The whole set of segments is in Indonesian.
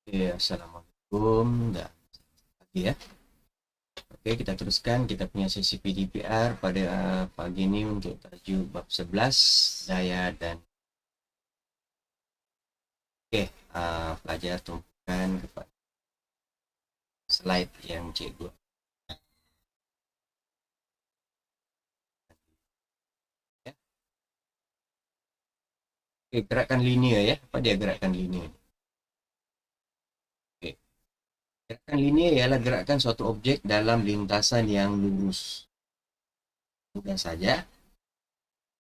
Oke, assalamualaikum dan pagi ya. Oke, kita teruskan kita punya sesi PDPR pada pagi ini untuk tajuk bab 11 daya dan oke, pelajar tumpukan kepada slide yang cikgu ya. Oke, gerakan linear ya. Apa dia gerakan linear? Oke, gerakan linear ialah gerakan suatu objek dalam lintasan yang lurus. Mudah saja,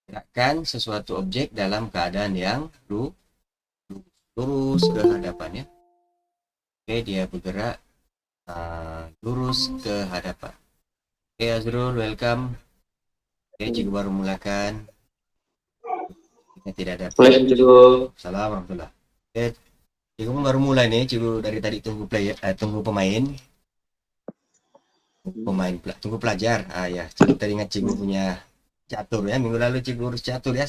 gerakan sesuatu objek dalam keadaan yang lurus ke hadapannya. Oke, dia bergerak lurus ke hadapan. Oke, Azrul, welcome. Oke, cikgu baru mulakan. Kita tidak ada Boleh cikgu. salam warahmatullah. Oke, cikgu pun baru mulai nih. Cikgu dari tadi tunggu tunggu pemain. Tunggu pelajar. Ya, cikgu tadi ingat cikgu punya catur ya. Minggu lalu cikgu urus catur ya.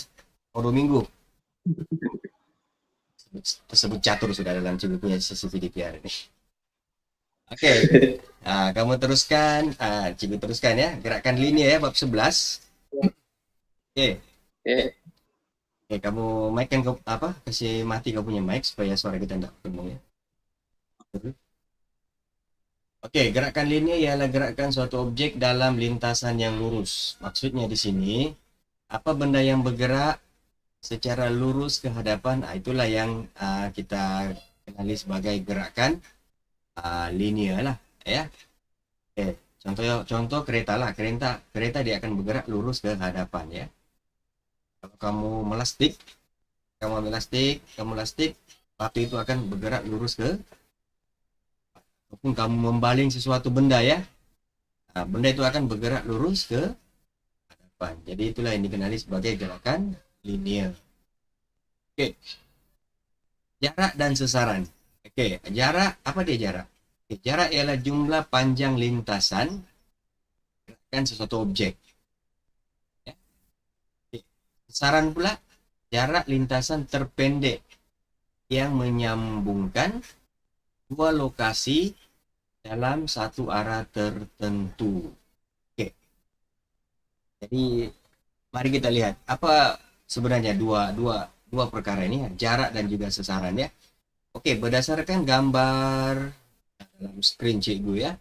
Oh, 2 minggu. Tersebut catur sudah dalam cikgu punya sesi PDPR ini. Oke, kamu teruskan. Cikgu teruskan ya. Gerakan linear ya, bab 11. Oke. Oke. Oke, kamu mic kan apa? Kasih mati kau punya mic supaya suara kita tidak ketemu ya. Oke, gerakan linear ialah gerakan suatu objek dalam lintasan yang lurus. Maksudnya di sini, apa benda yang bergerak secara lurus ke hadapan, itulah yang kita kenali sebagai gerakan linear lah, ya. Oke, contoh kereta lah, kereta dia akan bergerak lurus ke hadapan ya. Kalau kamu lastik, batu itu akan bergerak lurus ke, ataupun kamu membaling sesuatu benda ya, benda itu akan bergerak lurus ke depan. Jadi itulah yang dikenali sebagai gerakan linear. Oke, jarak dan sesaran. Oke, jarak, apa dia jarak? Oke, jarak ialah jumlah panjang lintasan gerakan sesuatu objek. Ya. Oke. Sesaran pula jarak lintasan terpendek yang menyambungkan dua lokasi dalam satu arah tertentu. Oke, jadi mari kita lihat apa sebenarnya dua dua dua perkara ini, jarak dan juga sesaran ya. Oke, berdasarkan gambar dalam screen cikgu ya.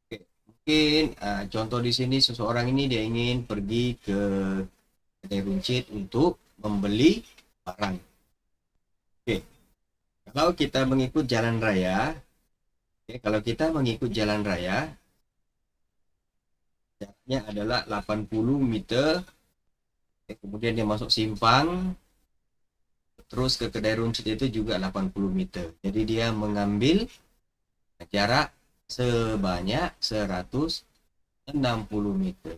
Oke, mungkin contoh di sini seseorang ini dia ingin pergi ke kedai runcit untuk membeli barang. Oke, kalau kita mengikut jalan raya, kalau kita mengikut jalan raya, jaraknya adalah 80 meter. Oke, kemudian dia masuk simpang, terus ke kedai runcit itu juga 80 meter. Jadi dia mengambil jarak sebanyak 160 meter.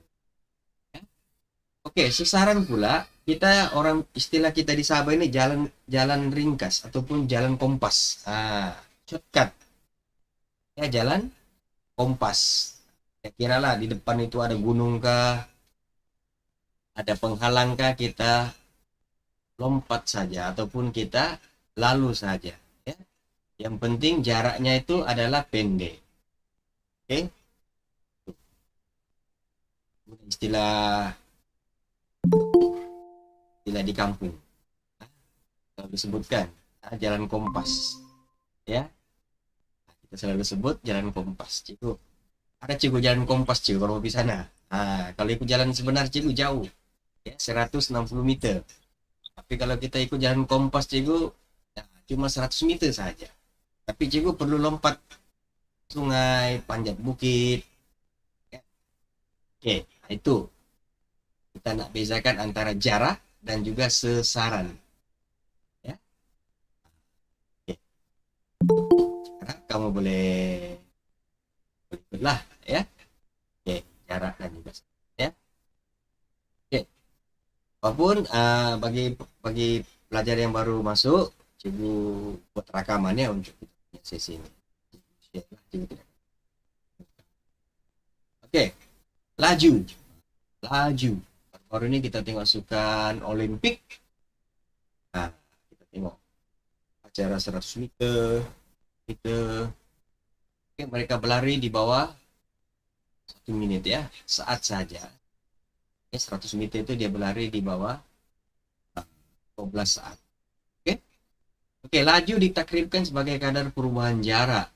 Oke, sesaran pula kita orang istilah kita di Sabah ini jalan ringkas ataupun jalan kompas. Shortcut ya, jalan kompas. Ya kira lah di depan itu ada gunung kah, ada penghalang kah, kita lompat saja ataupun kita lalu saja. Ya. Yang penting jaraknya itu adalah pendek. Oke, istilah istilah di kampung. Kalau disebutkan jalan kompas. Ya, kita selalu sebut jalan kompas. Cikgu, ada cikgu jalan kompas cikgu kalau mau di sana. Kalau ikut jalan sebenar cikgu jauh. Ya, 160 meter. Tapi kalau kita ikut jalan kompas cikgu, ya, cuma 100 meter saja. Tapi cikgu perlu lompat sungai, panjat bukit. Ya. Oke, itu kita nak bezakan antara jarak dan juga sesaran. Ya. Oke. Sekarang kamu boleh ikutlah ya. Oke, jarak dan juga sesaran, ya. Oke. Apapun bagi bagi pelajar yang baru masuk, cikgu buat rekamannya untuk sesi ini. Oke, laju. Laju. Baru ini kita tengok sukan Olimpik. Kita tengok acara 100 meter. Oke, mereka berlari di bawah 1 menit ya, saat saja. Oke, 100 meter itu dia berlari di bawah 12 saat. Oke, oke, laju ditakribkan sebagai kadar perubahan jarak.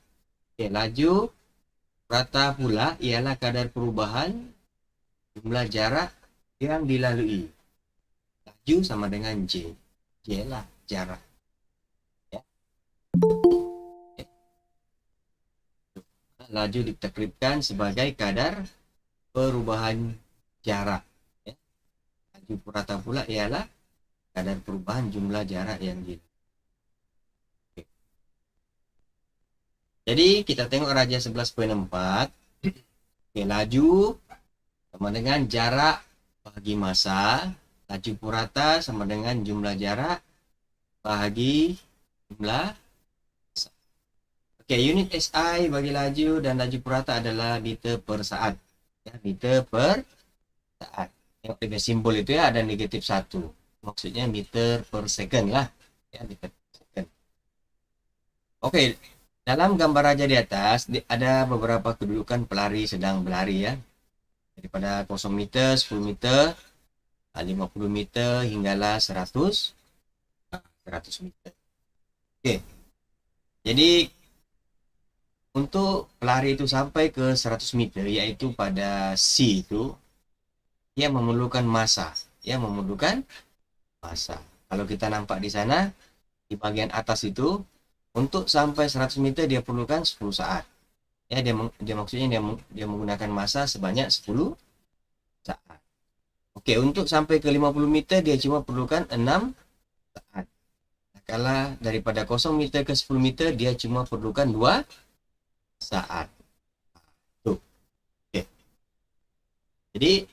Oke, laju rata pula ialah kadar perubahan jumlah jarak yang dilalui. Laju sama dengan J. J lah jarak. Ya. Oke. Laju ditakribkan sebagai kadar perubahan jarak. Ya. Laju rata pula ialah kadar perubahan jumlah jarak yang dilalui. Jadi kita tengok Raja 11.4. Oke, laju sama dengan jarak bagi massa. Laju purata sama dengan jumlah jarak bagi jumlah massa. Oke, unit SI bagi laju dan laju purata adalah meter per saat. Ya, meter per saat. Tengok dengan simbol itu ya, ada -1. Maksudnya meter per second lah. Ya, meter per second. Oke, dalam gambar raja di atas ada beberapa kedudukan pelari sedang berlari ya. Daripada 0 meter, 10 meter, 50 meter hinggalah 100 meter. Oke. Jadi untuk pelari itu sampai ke 100 meter yaitu pada C itu dia memerlukan massa. Kalau kita nampak di sana di bagian atas itu untuk sampai 100 meter dia perlukan 10 saat. Ya, dia maksudnya dia menggunakan massa sebanyak 10 saat. Oke, untuk sampai ke 50 meter dia cuma perlukan 6 saat. Kalau daripada 0 meter ke 10 meter dia cuma perlukan 2 saat. Tuh. Oke. Jadi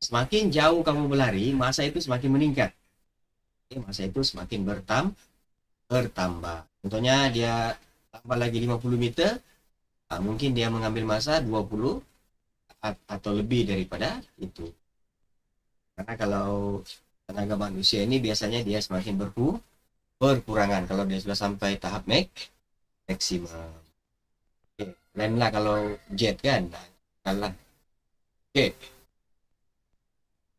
semakin jauh kamu berlari, massa itu semakin meningkat. Oke, massa itu semakin bertambah. Contohnya dia tambah lagi 50 meter, mungkin dia mengambil massa 20 atau lebih daripada itu. Karena kalau tenaga manusia ini biasanya dia semakin berkurangan kalau dia sudah sampai tahap maksimum. Oke, lain lah kalau jet kan. Kalah. Oke.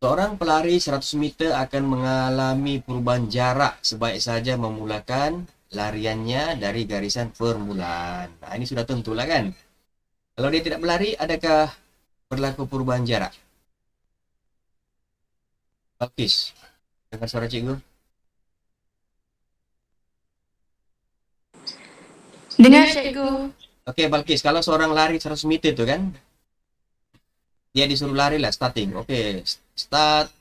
Seorang pelari 100 meter akan mengalami perubahan jarak sebaik saja memulakan lariannya dari garisan permulaan. Nah, ini sudah tentulah kan. Kalau dia tidak berlari, adakah berlaku perubahan jarak? Balkis, dengar suara cikgu? Dengar cikgu. Oke, Balkis, kalau seorang lari 100 meter itu kan, dia disuruh lari lah, starting. Oke, start,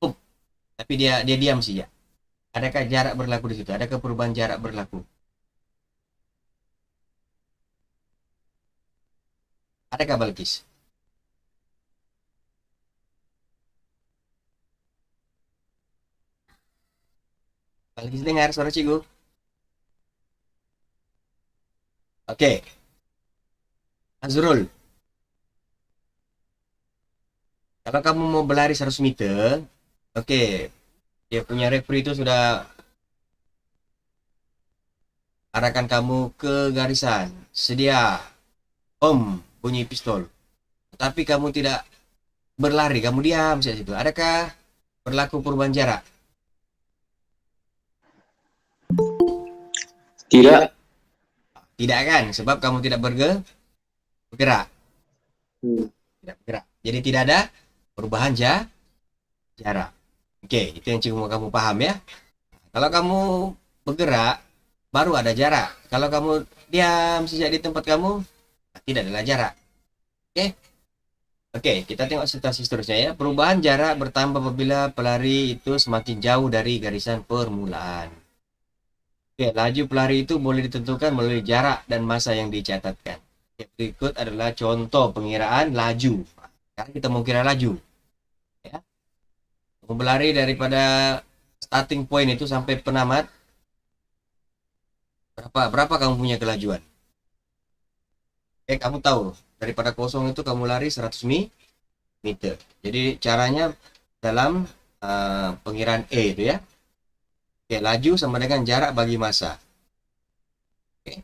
up. Tapi dia diam saja. Adakah jarak berlaku di situ? Adakah perubahan jarak berlaku? Adakah Balkis? Balkis dengar suara cikgu? Oke. Azrul, kalau kamu mau berlari 100 meter, oke, dia punya referee itu sudah arahkan kamu ke garisan. Sedia. Om, bunyi pistol. Tapi kamu tidak berlari, kamu diam saja situ. Adakah berlaku perubahan jarak? Tidak. Tidak kan? Sebab kamu tidak bergerak. Tidak bergerak. Jadi tidak ada perubahan jarak. Oke, itu yang cikgu mau kamu paham ya. Kalau kamu bergerak, baru ada jarak. Kalau kamu diam saja di tempat kamu, tidak ada jarak. Oke, kita tengok situasi seterusnya ya. Perubahan jarak bertambah apabila pelari itu semakin jauh dari garisan permulaan. Oke, laju pelari itu boleh ditentukan melalui jarak dan massa yang dicatatkan. Berikut adalah contoh pengiraan laju. Sekarang kita mau kira laju. Ya. Mau berlari daripada starting point itu sampai penamat. Berapa kamu punya kelajuan? Kamu tahu, daripada kosong itu kamu lari 100 meter. Jadi caranya dalam pengiraan E itu ya. Oke, laju sama dengan jarak bagi massa. Oke.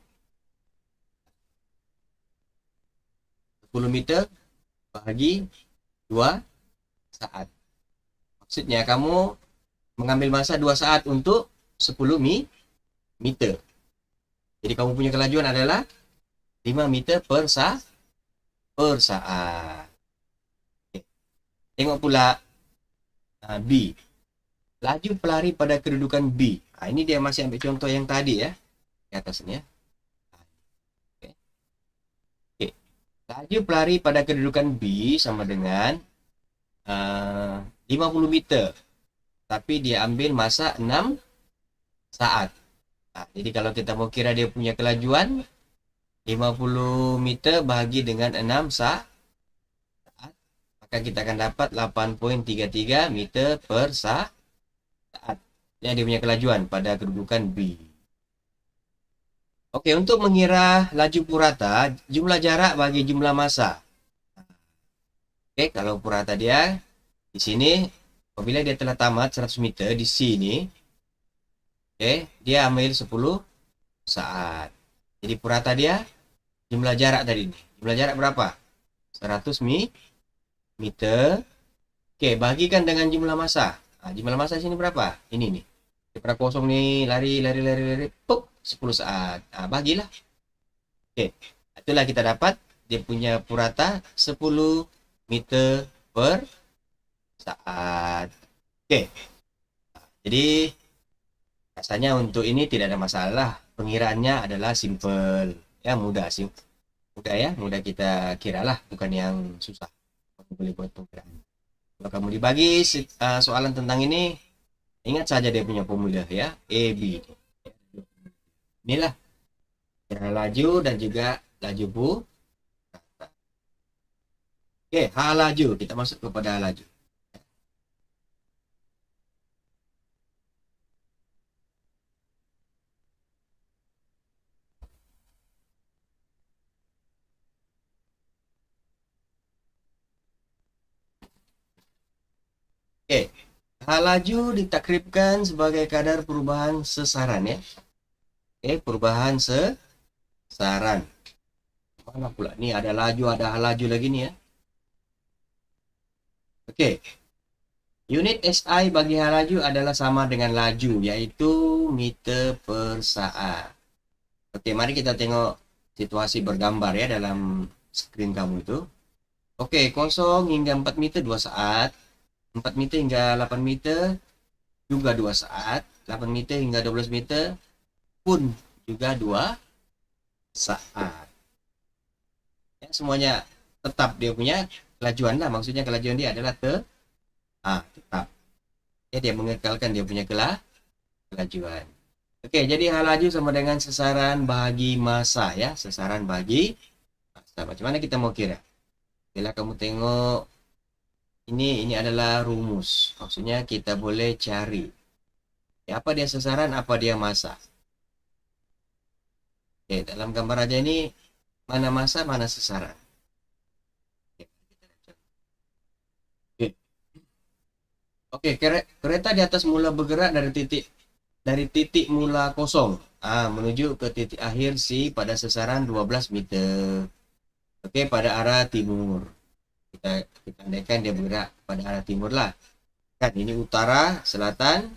10 meter bahagi 2 saat. Maksudnya kamu mengambil masa 2 saat untuk 10 meter. Jadi kamu punya kelajuan adalah 5 meter per saat. Okay. Tengok pula B. Laju pelari pada kedudukan B. Ini dia masih ambil contoh yang tadi ya. Di atas ni ya. Okay. Laju pelari pada kedudukan B sama dengan 50 meter. Tapi dia ambil masa 6 saat. Jadi kalau kita mau kira dia punya kelajuan 50 meter bahagi dengan 6 saat, maka kita akan dapat 8.33 meter per saat. Yang dia punya kelajuan pada kedudukan B. Okey, untuk mengira laju purata, jumlah jarak bagi jumlah masa. Okey, kalau purata dia di sini, apabila dia telah tamat 100 meter di C ni, okey, dia ambil 10 saat. Jadi purata dia jumlah jarak tadi ni. Jumlah jarak berapa? 100 meter. Okey, bagikan dengan jumlah masa. Jumlah masa sini berapa? Ini ni. Daripada kosong ni lari, pop, 10 saat. Bagilah. Okey. Itulah kita dapat dia punya purata 10 meter per saat. Okey. Jadi rasanya untuk ini tidak ada masalah. Pengiraannya adalah simple. Ya, mudah sih. Mudah kita kiralah, bukan yang susah. Kamu boleh buat pengiraan. Kalau kamu dibagi soalan tentang ini, ingat saja dia punya formula ya, AB. Inilah kira laju dan juga laju purata. Okey, H laju. Kita masuk kepada H laju. Okey. H laju ditakribkan sebagai kadar perubahan sesaran ya. Okey, perubahan sesaran. Mana pula ni ada laju, ada H laju lagi ni ya. Okey. Unit SI bagi H laju adalah sama dengan laju, iaitu meter per saat. Okey, mari kita tengok situasi bergambar ya dalam skrin kamu itu. Okey, 0 hingga 4 meter 2 saat. 4 meter hingga 8 meter juga 2 saat. 8 meter hingga 12 meter pun juga 2 saat. Ya, semuanya tetap dia punya kelajuan lah. Maksudnya kelajuan dia adalah tetap. Ya, dia mengekalkan dia punya kelajuan. Okey, jadi H laju sama dengan sesaran bahagi masa ya. Sesaran bahagi masa. Macam mana kita mau kira? Bila kamu tengok ini adalah rumus. Maksudnya kita boleh cari. Ya, apa dia sesaran, apa dia masa. Okey, dalam gambar aja ini mana masa, mana sesaran. Okey, kereta di atas mula bergerak dari titik mula kosong menuju ke titik akhir C pada sesaran 12 meter. Okey, pada arah timur. Kita andaikan dia bergerak pada arah timur lah. Kan ini utara, selatan,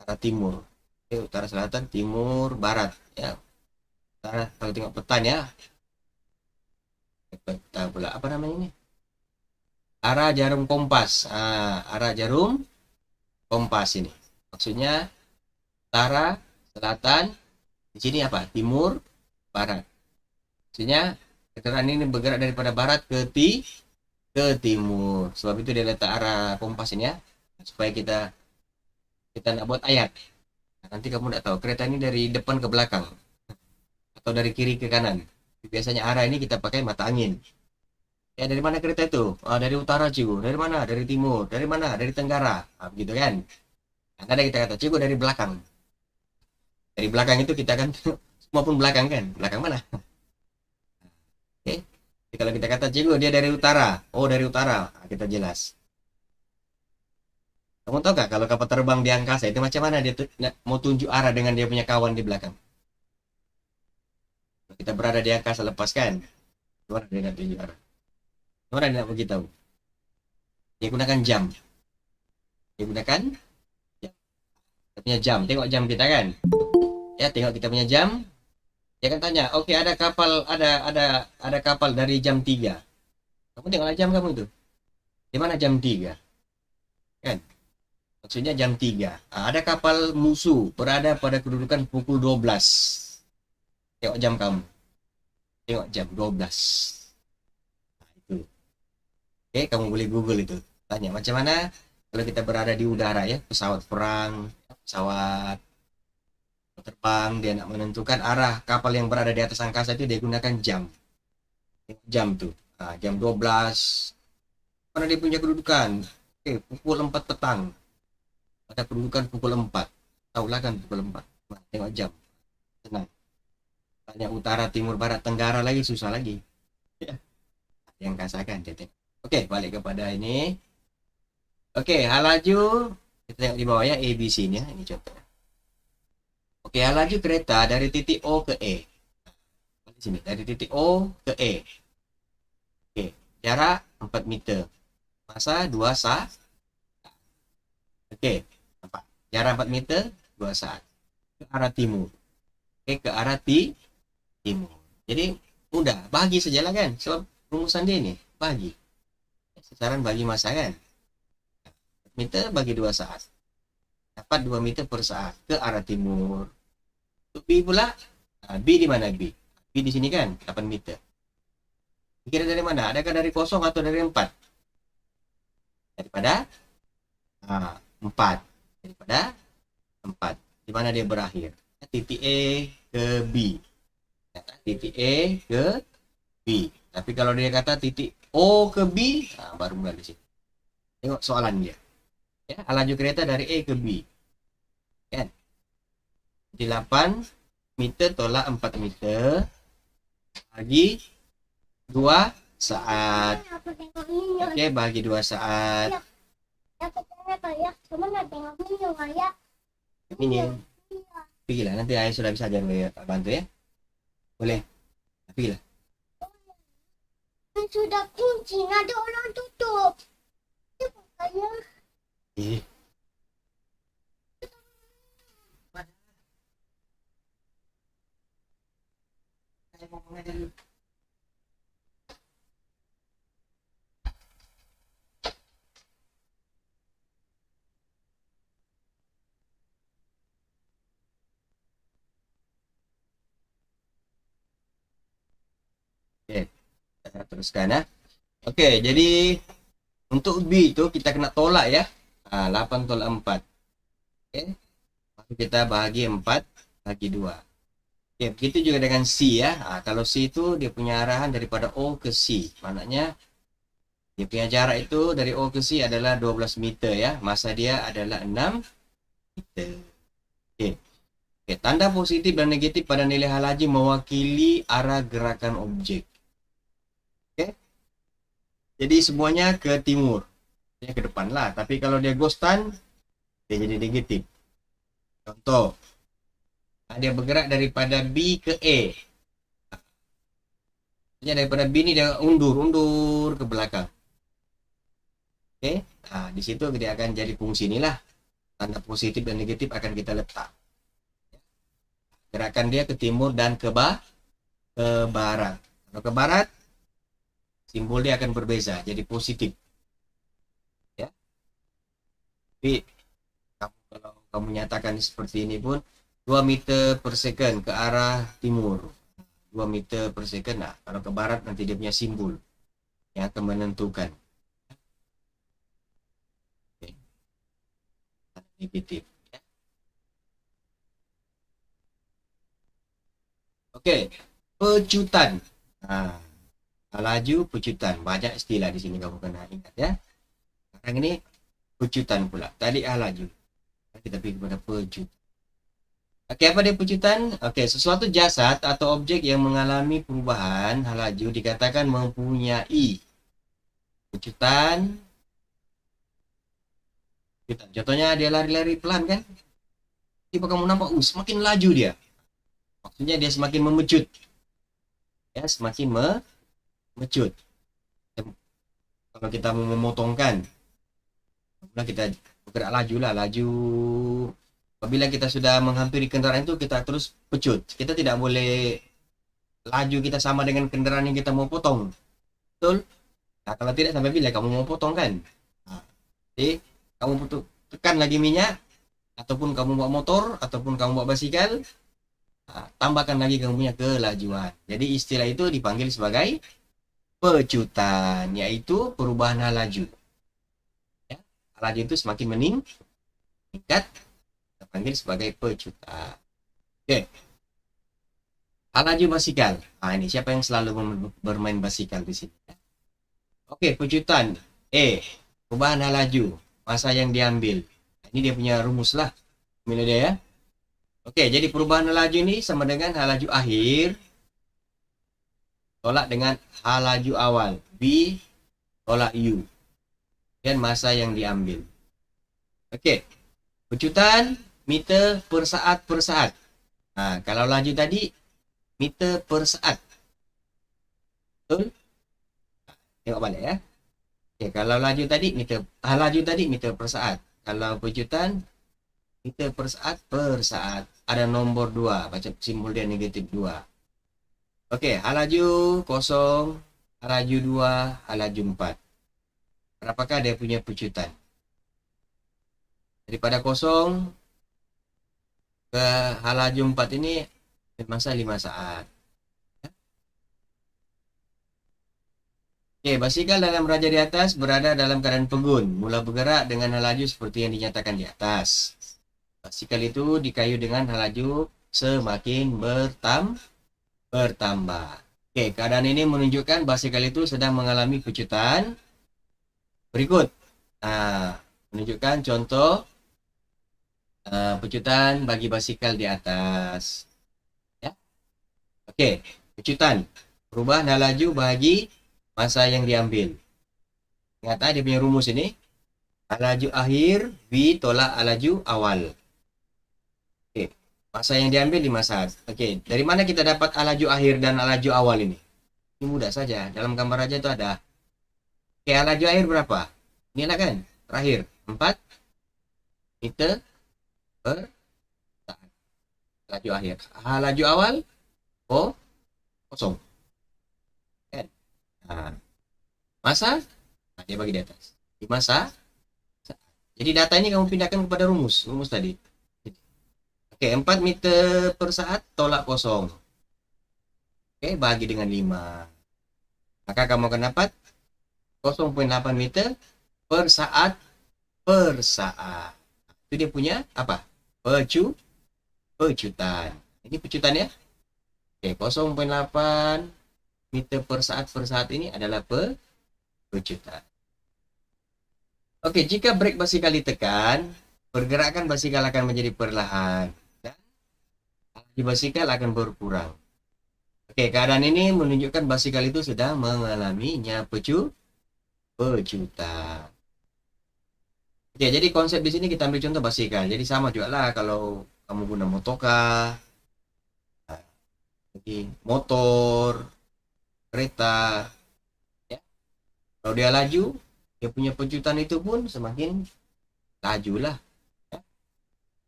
arah timur. Okay, utara, selatan, timur, barat. Ya. Utara, kalau tengok petan ya. Peta pula apa namanya ni? Arah jarum kompas. Arah jarum kompas ini. Maksudnya utara, selatan, di sini apa? Timur, barat. Maksudnya kendaraan ini bergerak daripada barat ke timur. Sebab itu dia letak arah kompas ini ya. Supaya kita nak buat ayat. Nanti kamu nak tahu kereta ini dari depan ke belakang. Atau dari kiri ke kanan. Biasanya arah ini kita pakai mata angin. Ya, dari mana kereta itu? Dari utara cikgu. Dari mana? Dari timur. Dari mana? Dari tenggara. Begitu kan. Kadang kita kata cikgu dari belakang. Dari belakang itu kita kan semua pun belakang kan. Belakang mana? Okay. Jadi kalau kita kata cikgu dia dari utara. Oh, dari utara. Kita jelas. Kamu tahu gak kalau kapal terbang di angkasa itu macam mana dia mau tunjuk arah dengan dia punya kawan di belakang? Kita berada di angkasa lepas kan. Gimana dia nak tunjuk arah? Gimana dia nak beritahu? Dia gunakan jam. Dia gunakan jam. Kita punya jam. Tengok jam kita kan? Ya, tengok kita punya jam. Dia akan tanya, oke, ada kapal, ada kapal dari jam 3. Kamu tengoklah jam kamu itu. Di mana jam 3? Kan? Maksudnya jam 3. Ada kapal musuh berada pada kedudukan pukul 12. Tengok jam kamu. Tengok jam 12. Itu. Oke, kamu boleh Google itu. Tanya macam mana kalau kita berada di udara ya, pesawat perang, pesawat terbang, dia nak menentukan arah kapal yang berada di atas angkasa itu dia gunakan jam. Jam tuh. Jam 12. Mana dia punya kedudukan? Oke, pukul 4 petang. Pada kedudukan pukul 4. Tahulah kan pukul 4. Nah, tengok jam. Senang. Tanya utara, timur, barat, tenggara lagi susah lagi. Ya. Yang kasakan dia tengok. Oke, balik kepada ini. Oke, hal laju kita tengok di bawah ya, ABC-nya. Ini contoh. Oke, hal laju kereta dari titik O ke E. Di sini, dari titik O ke E. Oke, jarak 4 meter. Masa 2 saat. Oke, nampak. Jarak 4 meter, 2 saat. Ke arah timur. Oke, ke arah timur. Jadi, mudah. Bagi sajalah kan. Sebab rumusan dia ni, bagi. Sasaran bagi masa kan. 4 meter bagi 2 saat. Dapat 2 meter per saat. Ke arah timur. Untuk B pula, B di mana B? B di sini kan, 8 meter. Kira dari mana? Adakah dari kosong atau dari 4? Daripada 4. Daripada 4. Di mana dia berakhir? Titik A ke B. Titik A ke B. Tapi kalau dia kata titik O ke B, baru mulai di sini. Tengok soalan dia. Ya, laju kereta dari A ke B. Kan? Jadi 8 meter tolak 4 meter bagi 2 saat. Oke, bagi 2 saat. Ini pergilah, nanti ayah sudah bisa ajar bantu ya. Boleh. Pergilah. Sudah kunci, ada orang tutup. Eh. Saya mau mengajar dulu. Oke, kita teruskan ya. Oke, jadi untuk B itu kita kena tolak ya. 8 tolak 4. Oke. Lalu kita bahagi 4 bagi 2. Oke, begitu juga dengan C ya. Kalau C itu dia punya arahan daripada O ke C. Maknanya dia punya jarak itu dari O ke C adalah 12 meter ya. Masa dia adalah 6 meter. Oke. Oke, tanda positif dan negatif pada nilai hal laju mewakili arah gerakan objek. Oke. Jadi semuanya ke timur. Dia ke depan lah. Tapi kalau dia ghostan, dia jadi negatif. Contoh. Dia bergerak daripada B ke A. Daripada B ni dia undur ke belakang. Oke. Di situ dia akan jadi fungsi inilah. Tanda positif dan negatif akan kita letak. Gerakan dia ke timur dan ke barat. Kalau ke barat, simbol dia akan berbeza, jadi positif. Ya. Tapi kalau kamu nyatakan seperti ini pun 2 meter per second ke arah timur. 2 meter per second. Kalau ke barat nanti dia punya simbol yang akan menentukan. Oke. Negatif. Ya. Oke, pecutan. Laju pecutan. Banyak istilah di sini kamu kena ingat ya. Sekarang ini pecutan pula. Tadi laju. Kita pergi kepada pecutan. Oke, apa dia pecutan? Oke, sesuatu jasad atau objek yang mengalami perubahan hal laju dikatakan mempunyai pecutan. Contohnya dia lari-lari pelan kan? Tiba kamu nampak, semakin laju dia. Maksudnya dia semakin memecut. Ya, semakin mecut. Kalau kita mau memotongkan, kita bergerak laju lah, laju. Apabila kita sudah menghampiri kendaraan itu, kita terus pecut. Kita tidak boleh laju kita sama dengan kendaraan yang kita mau potong. Betul? Nah, kalau tidak, sampai bila kamu mau potong kan? Nah, jadi kamu tekan lagi minyak, ataupun kamu bawa motor, ataupun kamu bawa basikal, tambahkan lagi kamu punya kelajuan. Jadi istilah itu dipanggil sebagai pecutan, yaitu perubahan hal laju. Ya, hal laju itu semakin meningkat, kita panggil sebagai pecutan. Oke. Hal laju basikal. Nah, ini siapa yang selalu bermain basikal di sini? Oke, pecutan. Perubahan hal laju, masa yang diambil. Nah, ini dia punya rumus lah. Bila dia ya. Oke, jadi perubahan hal laju ini sama dengan hal laju akhir tolak dengan hal laju awal. V tolak U. Dan masa yang diambil. Oke. Pecutan meter per saat. Nah, kalau laju tadi meter per saat. Betul? Tengok balik ya. Oke, kalau laju tadi meter per saat. Kalau pecutan meter per saat. Ada nombor 2, macam simbol dia negatif 2. Oke, hal laju 0, hal laju 2, hal laju 4. Berapakah dia punya pecutan? Daripada 0 ke hal laju 4 ini masa 5 saat. Oke, basikal dalam raja di atas berada dalam keadaan penggun. Mula bergerak dengan hal laju seperti yang dinyatakan di atas. Basikal itu dikayu dengan hal laju semakin bertambah. Oke, keadaan ini menunjukkan basikal itu sedang mengalami pecutan. Berikut. Menunjukkan contoh pecutan bagi basikal di atas. Ya. Oke, pecutan. Perubahan hal laju bagi masa yang diambil. Ingat dia punya rumus ini. Hal laju akhir V tolak hal laju awal. Oke, masa yang diambil 5 saat. Oke, dari mana kita dapat hal laju akhir dan hal laju awal ini? Ini mudah saja. Dalam gambar aja itu ada. Oke, hal laju akhir berapa? Ini lah kan? Terakhir 4 meter per saat. Laju akhir. Hal laju awal 0. Kan? Masa dia bagi di atas. Di masa. Jadi data ini kamu pindahkan kepada rumus tadi. Oke, 4 meter per saat tolak 0. Oke, bagi dengan 5. Maka kamu akan dapat 0,8 meter per saat. Itu dia punya apa? Pecutan. Ini pecutan ya. Oke, 0,8 meter per saat ini adalah pecutan. Oke, jika brake basikal ditekan, pergerakan basikal akan menjadi perlahan dan laju basikal akan berkurang. Oke, keadaan ini menunjukkan basikal itu sedang mengalaminya pecutan. Oke, jadi konsep di sini kita ambil contoh basikal. Jadi sama juga lah kalau kamu guna motorkar, jadi motor, kereta, ya. Kalau dia laju, dia punya pecutan itu pun semakin laju lah. Ya.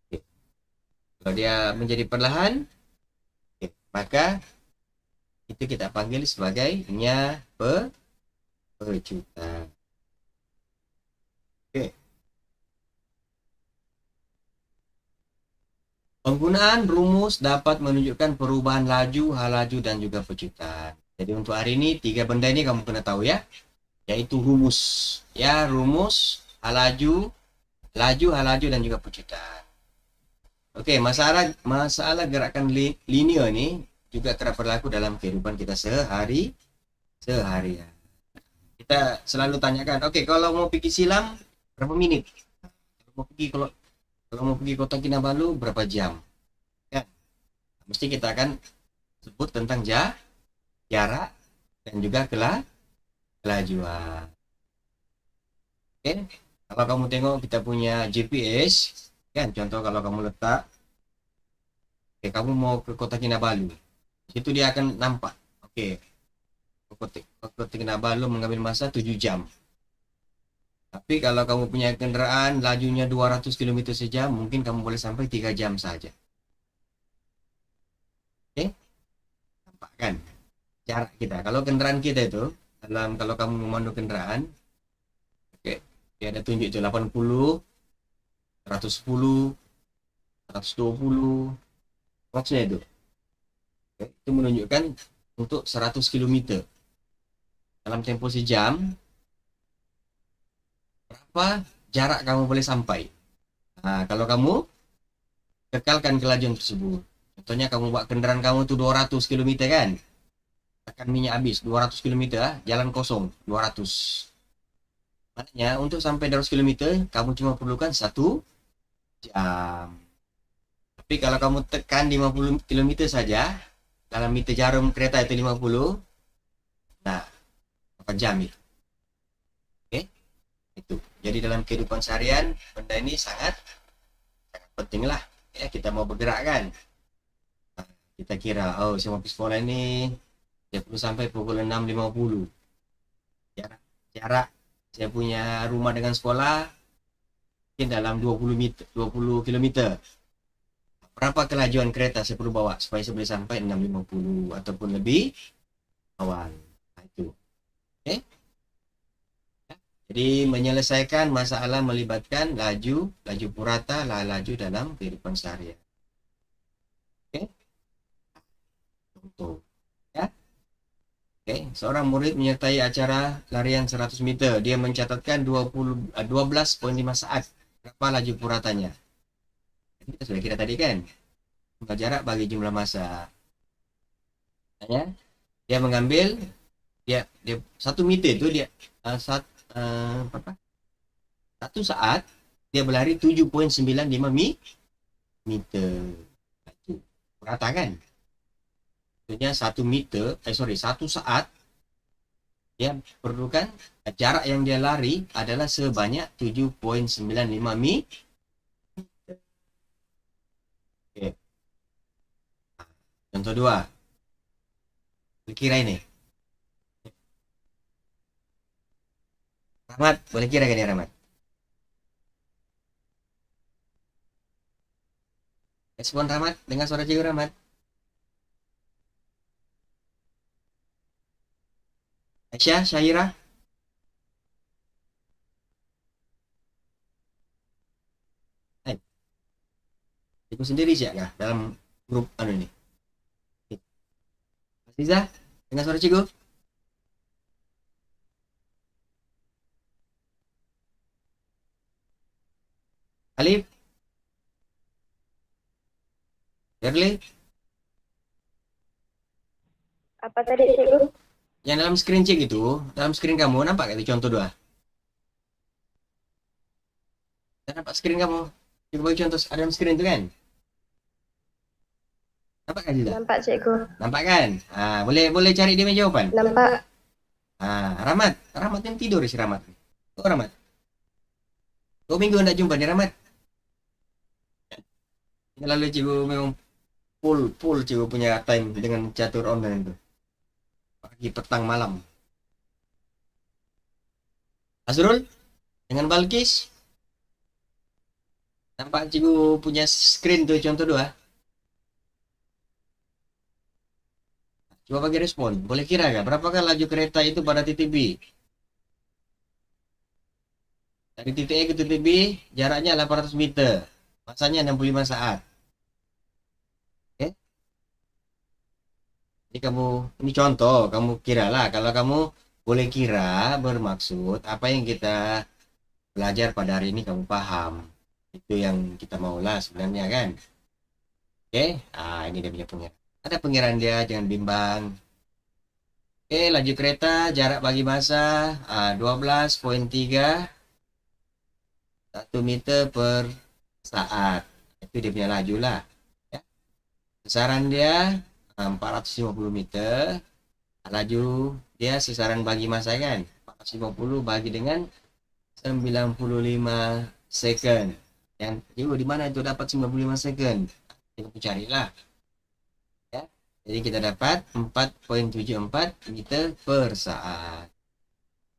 Oke. Kalau dia menjadi perlahan, maka itu kita panggil sebagai pecutan. Oke. Penggunaan rumus dapat menunjukkan perubahan laju, hal laju, dan juga pecutan. Jadi untuk hari ini 3 benda ini kamu kena tahu ya, yaitu rumus. Ya, rumus, hal laju, hal laju, dan juga pecutan. Oke, masalah gerakan linear ini juga kerap berlaku dalam kehidupan kita sehari-hari. Kita selalu tanyakan, oke, kalau mau pergi silam berapa menit? Kalau mau pergi Kota Kinabalu berapa jam? Ya, mesti kita akan sebut tentang jarak dan juga kelajuan. Oke, kalau kamu tengok kita punya GPS, kan? Contoh kalau kamu letak, kamu mau ke Kota Kinabalu, situ dia akan nampak. Oke, Kota Kinabalu mengambil masa 7 jam. Tapi kalau kamu punya kendaraan lajunya 200 km sejam, mungkin kamu boleh sampai 3 jam saja. Oke? Nampak kan? Jarak kita. Kalau kendaraan kita itu, kalau kamu memandu kendaraan, oke, dia ada tunjuk itu 80, 110, 120, maksudnya itu. Oke, itu menunjukkan untuk 100 km dalam tempo sejam, berapa jarak kamu boleh sampai. Nah, kalau kamu kekalkan kelajuan tersebut. Contohnya kamu bawa kendaraan kamu tuh 200 km kan? Akan minyak habis 200 km, jalan kosong 200. Maknanya untuk sampai 200 km kamu cuma perlukan 1 jam. Tapi kalau kamu tekan 50 km saja, dalam meter jarum kereta itu 50, nah 8 jam itu. Oke? Itu. Jadi dalam kehidupan seharian, benda ini sangat penting lah. Ya, kita mau bergerak kan. Nah, kita kira, oh saya mau pergi sekolah ini, saya perlu sampai pukul 6.50. Jarak saya punya rumah dengan sekolah mungkin dalam 20 km. Berapa kelajuan kereta saya perlu bawa supaya saya boleh sampai 6.50 ataupun lebih awal. Nah, itu. Oke. Jadi menyelesaikan masalah melibatkan laju purata, laju dalam kehidupan seharian. Oke. Contoh. Ya. Oke, seorang murid menyertai acara larian 100 meter. Dia mencatatkan 12,5 saat. Berapa laju puratanya? Kita sudah kira tadi kan? Jumlah jarak bagi jumlah masa. Ya, dia mengambil dia 1 meter itu dia satu saat dia berlari 7,95 meter. Itu purata kan? Maksudnya 1 meter, 1 saat dia perlukan jarak yang dia lari adalah sebanyak 7,95 meter. Oke. Contoh 2. Kira ini. Rahmat, boleh kira kan ya Rahmat? Respon Rahmat, dengar suara cikgu Rahmat. Aisyah, Syaira. Hai. Cikgu sendiri sih ya dalam grup ini. Aziza, dengar suara cikgu? Alif? Shirley? Apa tadi cikgu? Yang dalam screen cek itu, dalam screen kamu nampak itu contoh 2? Nampak screen kamu? Coba bagi contoh ada dalam screen itu kan? Nampak kan Aziza? Nampak cikgu. Nampak kan? Boleh cari dia punya jawaban. Nampak. Rahmat yang tidur si Rahmat. Oh Rahmat. 2 minggu nak jumpa ni Rahmat. Lalu cikgu memang full cikgu punya time dengan catur online itu. Pagi, petang, malam. Azrul dengan Balkis. Nampak cikgu punya screen tuh contoh 2. Coba bagi respon. Boleh kira gak berapakah laju kereta itu pada titik B? Dari titik A ke titik B jaraknya 800 meter. Masanya 65 saat. Oke. Jadi ini contoh, kamu kiralah. Kalau kamu boleh kira bermaksud apa yang kita belajar pada hari ini kamu paham. Itu yang kita maulah sebenarnya kan. Oke. Ini dia punya pengiraan. Ada pengiraan dia, jangan bimbang. Oke, laju kereta jarak bagi masa 12,3 1 meter per saat. Itu dia punya laju lah. Ya. Besaran dia 450 meter. Laju dia sesaran bagi masa kan 450 bagi dengan 95 second. Yang di mana itu dapat 95 second? Kita carilah. Ya. Jadi kita dapat 4,74 meter per saat.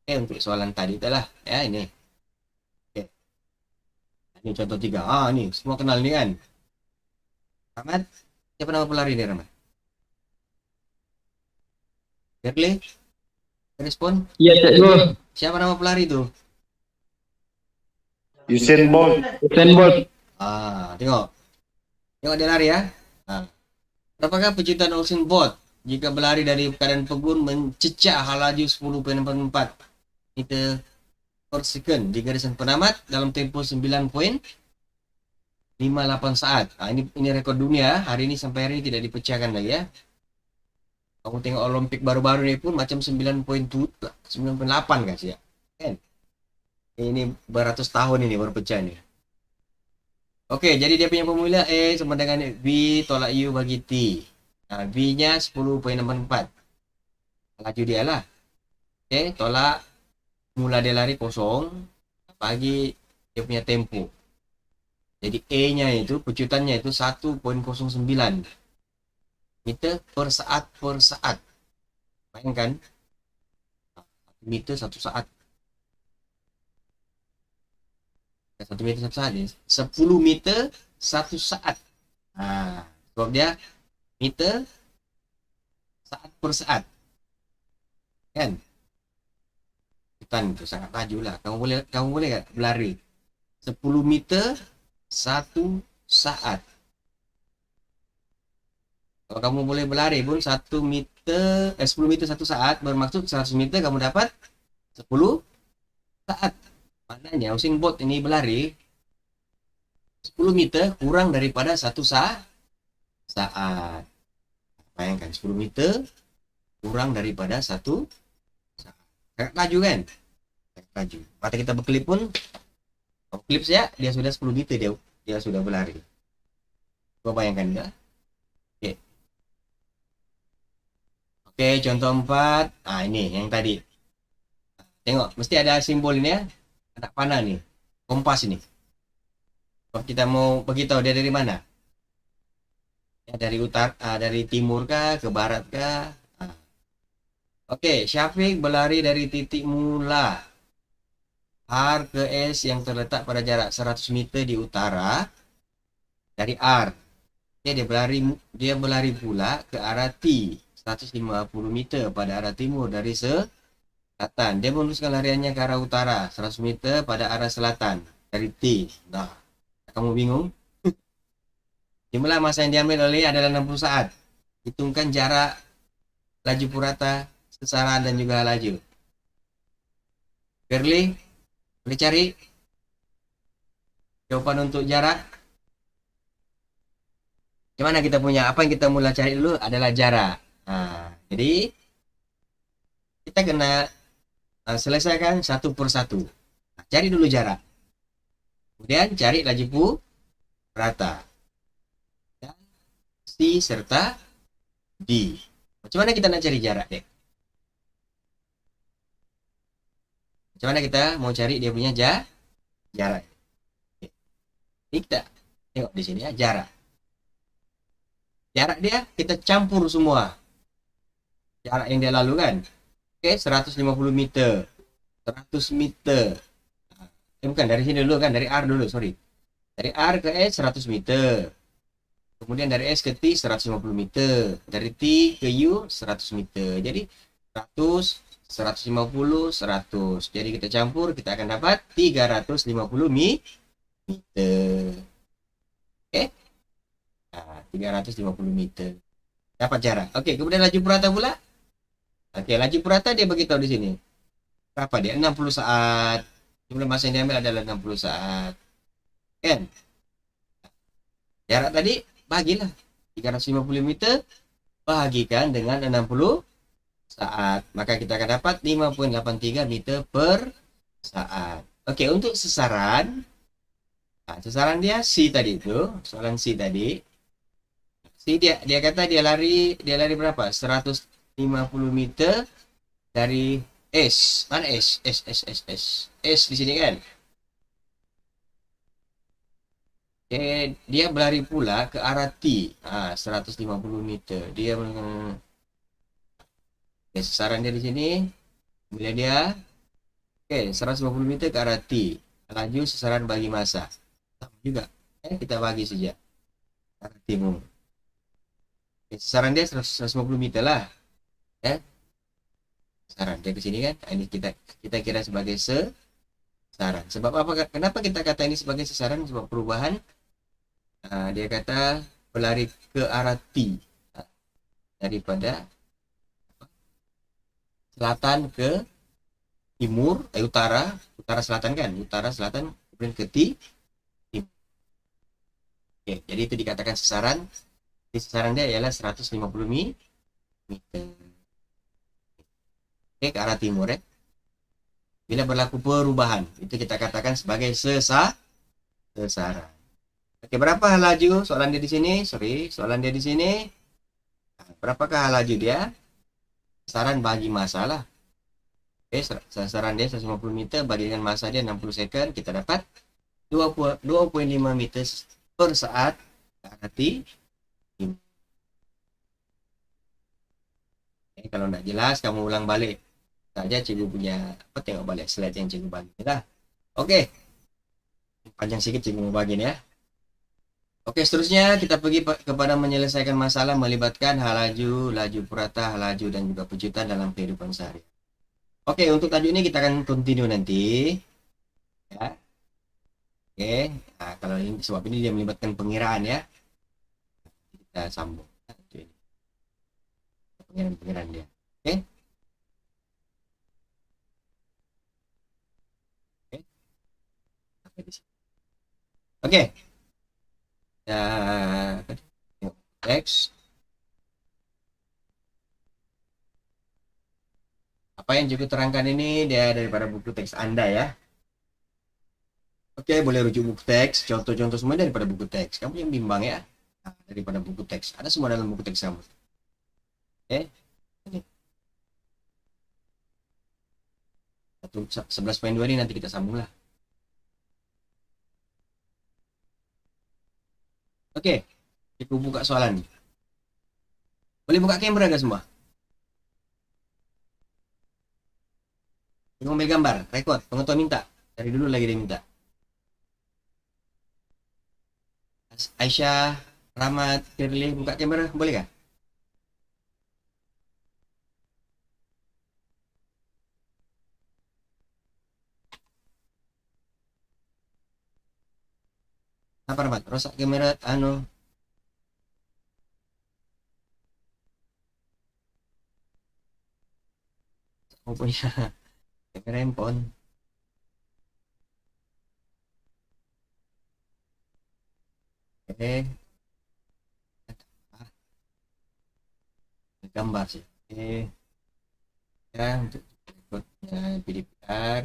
Oke, untuk soalan tadi itulah ya ini. Oke. Ini contoh 3. Nih semua kenal nih kan. Rahmat, siapa nama pelari nih Rahmat? Berkeley, respon. Iya, cikgu. Siapa nama pelari itu? Usain Bolt. Usain Bolt. Tengok. Tengok dia lari ya. Berapakah kecepatan Usain Bolt jika berlari dari keadaan pegun mencecah laju 10,44 meter per second di garisan penamat dalam tempo 9,58 saat. Ini rekor dunia. Hari ini sampai hari ini tidak dipecahkan lagi ya. Kamu tengok Olimpik baru-baru ini pun macam 9,8 kan sih ya. Kan? Ini beratus tahun ini baru pecah nih. Oke, jadi dia punya formula E sama dengan V tolak U bagi T. Nah, V-nya 10,64. Laju dia lah. Oke, tolak mula dia lari kosong bagi dia punya tempo. Jadi E-nya itu, pecutannya itu 1,09 meter per saat. Bayangkan, 1 meter 1 saat. 1 meter 1 saat ni 10 meter 1 saat. Sebab dia meter saat per saat. Kan? Itu sangat laju lah. Kamu boleh tak berlari 10 meter 1 saat. Kalau kamu boleh berlari pun 10 meter 1 saat, bermaksud 100 meter kamu dapat 10 saat. Maknanya Usain Bolt ini berlari 10 meter kurang daripada 1 saat. Bayangkan 10 meter kurang daripada 1 saat. Sangat laju kan? Sangat laju. Mata kita berkelip pun, klip saja dia sudah 10 meter dia sudah berlari. Coba bayangkan ya. Oke, contoh 4. Ini yang tadi. Tengok, mesti ada simbol ini ya. Anak panah nih, kompas ini. Kalau kita mau beritahu dia dari mana? Ya, dari dari timur kah, ke barat kah? Oke, Syafiq berlari dari titik mula R ke S yang terletak pada jarak 100 meter di utara dari R. Dia berlari pula ke arah T 150 meter pada arah timur dari selatan. Dia meneruskan lariannya ke arah utara 100 meter pada arah selatan dari T. Nah, kamu bingung? Jumlah masa yang diambil oleh adalah 60 saat. Hitungkan jarak, laju purata, sesaran dan juga laju. Berkeley, boleh cari jawaban untuk jarak? Gimana kita punya? Apa yang kita mula cari dulu adalah jarak. Jadi kita kena selesaikan satu per satu. Cari dulu jarak. Kemudian cari laju purata. Dan C serta D. Macam mana kita nak cari jarak, dek? Macam mana kita mau cari dia punya jarak? Ini kita tengok di sini ya, jarak. Jarak dia kita campur semua. Jarak yang dia lalu kan. Oke, 150 meter. 100 meter. Bukan, dari sini dulu kan. Dari R dulu, sorry. Dari R ke S 100 meter. Kemudian dari S ke T 150 meter. Dari T ke U 100 meter. Jadi 100, 150, 100. Jadi kita campur, kita akan dapat 350 meter. Oke. 350 meter. Dapat jarak. Oke, kemudian laju purata pula. Oke, laju purata dia beritahu di sini. Berapa dia? 60 saat. Jumlah masa yang diambil adalah 60 saat. Kan? Jarak tadi bagilah 350 meter bagikan dengan 60 saat. Maka kita akan dapat 5,83 meter per saat. Oke, untuk sesaran. Sesaran dia C tadi itu. Soalan C tadi. C dia kata dia lari berapa? 150 meter dari S. Mana S? S di sini kan? Dia berlari pula ke arah T. 150 meter. Sasaran dia di sini. Bila dia 150 meter ke arah T. Laju sasaran bagi masa. Sama juga. Kita bagi saja. Arah timur. Sasaran dia 150 meter lah. Sasaran dia ke sini kan. Ini kita kira sebagai sasaran. Sebab apa? Kenapa kita kata ini sebagai sasaran? Sebab perubahan. Dia kata berlari ke arah T. Daripada selatan ke timur, utara selatan kan, utara selatan kemudian ke timur. Jadi itu dikatakan sasaran. Jadi sasaran dia ialah 150 meter. Ke arah timur Bila berlaku perubahan, itu kita katakan sebagai sasaran. Berapa laju? Soalan dia di sini. Berapakah laju dia? Sasaran bagi masa lah. Sasaran dia 150 meter bagi dengan masa dia 60 second, kita dapat 2.5 meter per saat ke arah timur. Kalau tidak jelas, kamu ulang balik saja cikgu punya tengok balik slide yang cikgu bagi lah. Panjang sikit cikgu mau bagi ya. Seterusnya kita pergi kepada menyelesaikan masalah melibatkan hal laju purata, laju dan juga pejutan dalam kehidupan sehari. Untuk tajuk ini kita akan continue nanti. Ya. Kalau ini sebab ini dia melibatkan pengiraan ya. Kita sambung. Pengiraan dia. Teks. Apa yang juga terangkan ini dia daripada buku teks Anda ya. Boleh rujuk buku teks, contoh-contoh semua daripada buku teks. Kamu yang bimbang ya, daripada buku teks. Ada semua dalam buku teks kamu. Ini. 11.2 ini nanti kita sambung lah. Kita buka soalan. Boleh buka kamera gak semua? Ambil gambar, rekod, pengetua minta. Dari dulu lagi dia minta. Aisyah, Rahmat, Kirli, buka kamera, boleh kah? Apa Rahmat? Rosak kamera, Aku punya kamera handphone. Gambar sih. Ya, untuk rekodnya PDPR.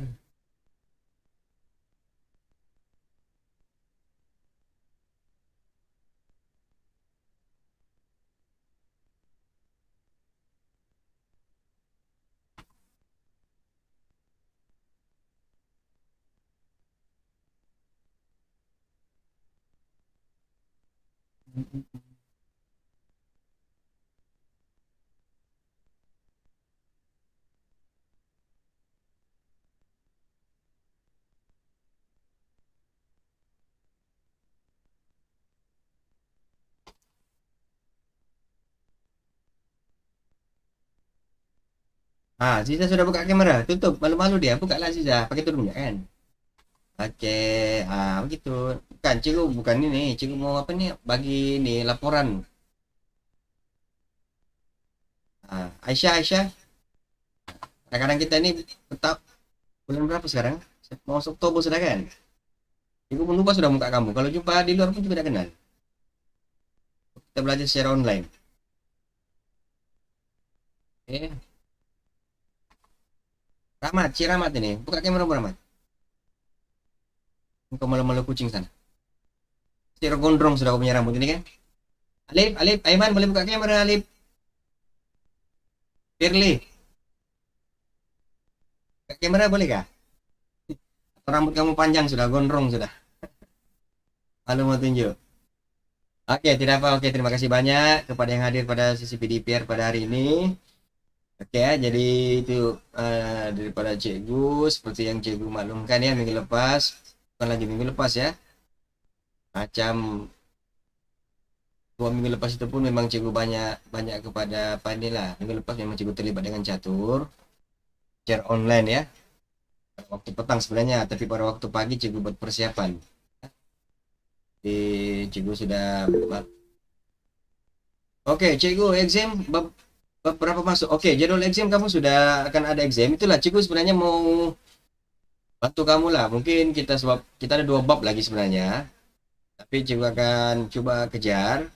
Ziza sudah buka kamera. Tutup. Malu-malu dia. Buka lah Ziza. Pakai tudungnya kan. Begitu. Bukan, cikgu bukan ini. Cikgu mau apa nih? Bagi ini laporan. Aisyah. Kadang-kadang kita ini tetap bulan berapa sekarang? Mau Oktober sudah kan? Cikgu pun lupa sudah muka kamu. Kalau jumpa di luar pun juga tidak kenal. Kita belajar secara online. Rahmat, Cik Rahmat ini. Buka kamera Rahmat. Kau malu-malu kucing sana. Cik gondrong sudah kau punya rambut ini kan? Alif, Aiman boleh buka kamera Alif. Firly. Buka kamera boleh kah? Rambut kamu panjang sudah, gondrong sudah. Malu mau tunjuk. Oke, tidak apa. Oke, terima kasih banyak kepada yang hadir pada sesi PDPR pada hari ini. Oke ya, jadi itu daripada cikgu seperti yang cikgu maklumkan ya minggu lepas, bukan lagi minggu lepas ya, macam 2 minggu lepas itu pun memang cikgu banyak kepada apa inilah. Minggu lepas memang cikgu terlibat dengan catur share online ya, pada waktu petang sebenarnya, tapi pada waktu pagi cikgu buat persiapan. Jadi cikgu sudah oke, cikgu exam berapa masuk? Oke, jadwal exam kamu sudah akan ada exam. Itulah cikgu sebenarnya mau bantu kamu lah. Mungkin kita sebab kita ada 2 bab lagi sebenarnya. Tapi cikgu akan coba kejar.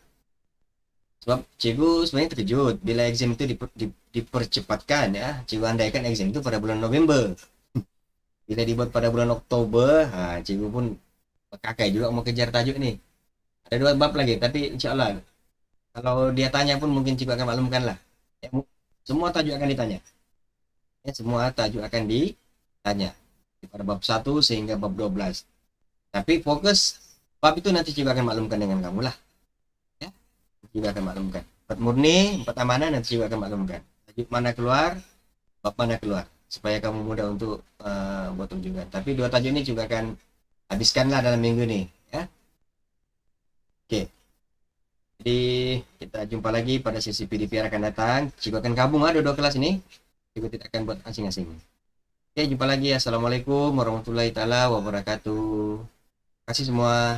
Sebab cikgu sebenarnya terkejut bila exam itu dipercepatkan ya. Cikgu andaikan exam itu pada bulan November. Bila dibuat pada bulan Oktober, cikgu pun kakai juga mau kejar tajuk nih. Ada 2 bab lagi, tapi insya Allah kalau dia tanya pun mungkin cikgu akan maklumkan lah. Ya, semua tajuk akan ditanya. Ya, semua tajuk akan ditanya. Pada bab 1 sehingga bab 12. Tapi fokus bab itu nanti cikgu akan maklumkan dengan kamu lah. Ya, cikgu akan maklumkan. 4 murni, 4 amanah nanti cikgu akan maklumkan. Tajuk mana keluar, bab mana keluar. Supaya kamu mudah untuk buat rujukan. Tapi 2 tajuk ini juga akan habiskanlah dalam minggu ini. Ya. Oke. Jadi kita jumpa lagi pada sesi PDPR akan datang. Cikgu akan gabung ada 2 kelas ini. Cikgu tidak akan buat asing-asing. Oke, jumpa lagi. Assalamualaikum warahmatullahi taala wabarakatuh. Terima kasih semua.